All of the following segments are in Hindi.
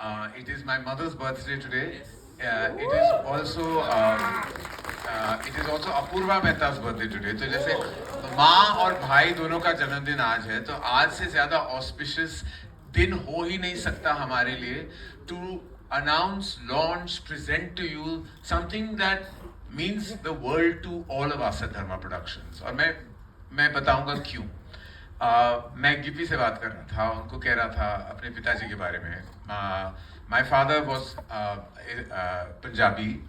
It is my mother's birthday today. It is also Apurva Mehta's birthday today. तो जैसे माँ और भाई दोनों का जन्मदिन आज है, तो आज से ज्यादा ऑस्पिशियस दिन हो ही नहीं सकता हमारे लिए to announce, launch, present to you something that means the world to all of us at Dharma Productions. और मैं बताऊंगा क्यों. मैं गिपी से बात कर रहा था, उनको कह रहा था अपने पिताजी के बारे में. My father was Punjabi,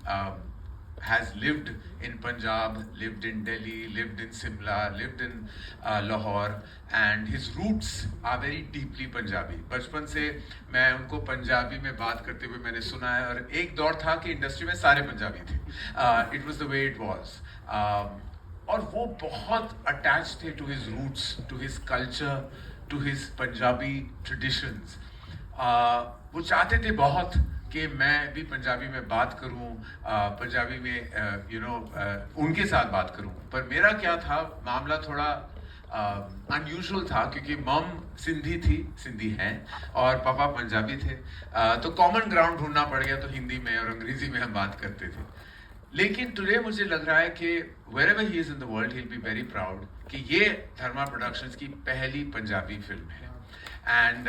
has lived in Punjab, lived in Delhi, lived in Simla, lived in Lahore, and his roots are very deeply Punjabi. बचपन से मैं उनको पंजाबी में बात करते हुए मैंने सुना है, और एक दौर था कि इंडस्ट्री में सारे पंजाबी थे. It was the way it was. और वो बहुत अटैच थे to his roots, to his culture, to his Punjabi traditions. वो चाहते थे बहुत कि मैं भी पंजाबी में बात करूं, पंजाबी में उनके साथ बात करूं. पर मेरा क्या था, मामला थोड़ा अनयूजुअल था, क्योंकि मम सिंधी थी, सिंधी हैं, और पापा पंजाबी थे. तो कॉमन ग्राउंड ढूंढना पड़ गया, तो हिंदी में और अंग्रेजी में हम बात करते थे. लेकिन टुडे मुझे लग रहा है कि wherever he is in the world, he'll be very proud कि ये धर्मा प्रोडक्शंस की पहली पंजाबी फिल्म है. And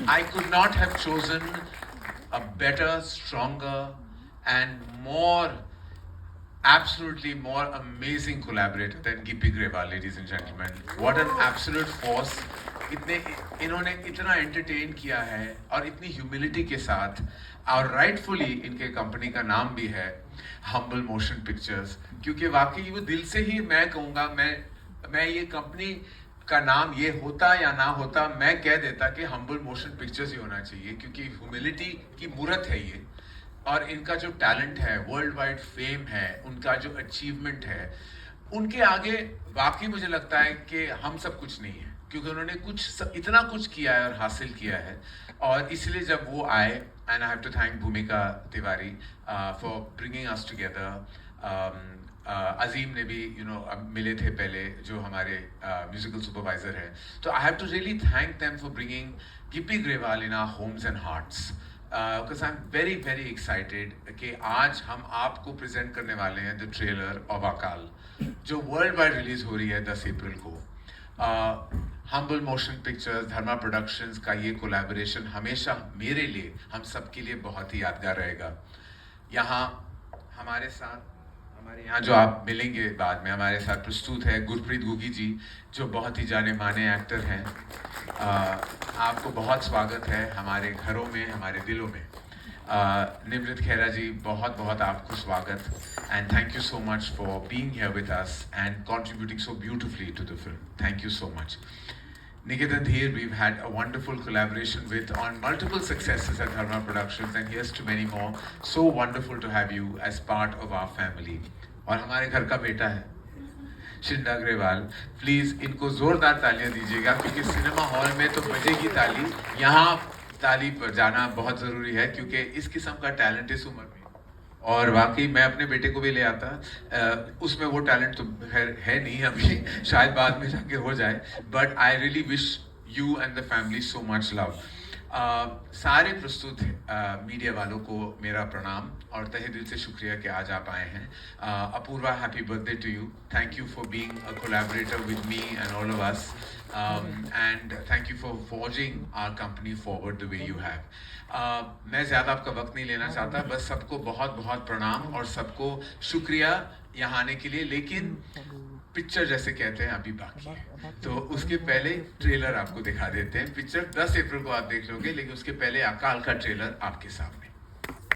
I could not have chosen a better, stronger and absolutely more amazing collaborator than Gippy Grewal, ladies and gentlemen. What an absolute force. इन्होंने इतना एंटरटेन किया है, और इतनी ह्यूमिलिटी के साथ, और राइटफुली इनके कंपनी का नाम भी है हम्बल मोशन पिक्चर्स, क्योंकि वाकई वो दिल से ही मैं कहूँगा, मैं ये कंपनी का नाम ये होता या ना होता, मैं कह देता कि हम्बल मोशन पिक्चर्स ही होना चाहिए, क्योंकि ह्यूमिलिटी की मूरत है ये. और इनका जो टैलेंट है, वर्ल्ड वाइड फेम है, उनका जो अचीवमेंट है, उनके आगे वाकई मुझे लगता है कि हम सब कुछ नहीं है, क्योंकि उन्होंने इतना कुछ किया है और हासिल किया है. और इसलिए जब वो आए, and I have to thank Bhumika Tiwari for bringing us together. Azeem ने भी मिले थे पहले, जो हमारे म्यूजिकल सुपरवाइजर हैं. तो I have to really thank them for bringing Gippy Grewal in our homes and hearts. Because I am very very excited कि आज हम आपको प्रेजेंट करने वाले हैं द ट्रेलर ऑफ अकाल, जो वर्ल्ड वाइड रिलीज हो रही है 10 अप्रैल को. हम्बल मोशन पिक्चर्स, धर्मा प्रोडक्शंस का ये कोलैबोरेशन हमेशा मेरे लिए, हम सबके लिए बहुत ही यादगार रहेगा. यहाँ हमारे यहाँ जो आप मिलेंगे बाद में, हमारे साथ प्रस्तुत है गुरप्रीत गुगी जी, जो बहुत ही जाने माने एक्टर हैं. आपको बहुत स्वागत है हमारे घरों में, हमारे दिलों में. निमृत खेरा जी, बहुत बहुत आपको स्वागत, and thank you so much for being here with us and contributing so beautifully to the film. Thank you so much. Niketan Dheer, we've had a wonderful collaboration with on multiple successes at Dharma Productions, and here's to many more. So wonderful to have you as part of our family. और हमारे घर का बेटा है शिंदा ग्रेवाल. प्लीज इनको जोरदार तालियां दीजिएगा, क्योंकि सिनेमा हॉल में तो बजेगी ताली, यहाँ ताली पर जाना बहुत जरूरी है, क्योंकि इस किस्म का टैलेंट इस उम्र में, और वाकई मैं अपने बेटे को भी ले आता. उसमें वो टैलेंट तो है नहीं अभी, शायद बाद में जाके हो जाए. But I really wish you and the family so much love. सारे प्रस्तुत मीडिया वालों को मेरा प्रणाम, और तहे दिल से शुक्रिया कि आज आप आए हैं. Apoorva, happy birthday to you. Thank you for being a collaborator with me and all of us, and thank you for forging our company forward the way you have. मैं ज़्यादा आपका वक्त नहीं लेना चाहता, बस सबको बहुत बहुत प्रणाम और सबको शुक्रिया यहाँ आने के लिए. लेकिन पिक्चर जैसे कहते हैं अभी बाकी है, तो उसके पहले ट्रेलर आपको दिखा देते हैं. पिक्चर 10 अप्रैल को आप देख लोगे, लेकिन उसके पहले अकाल का ट्रेलर आपके सामने.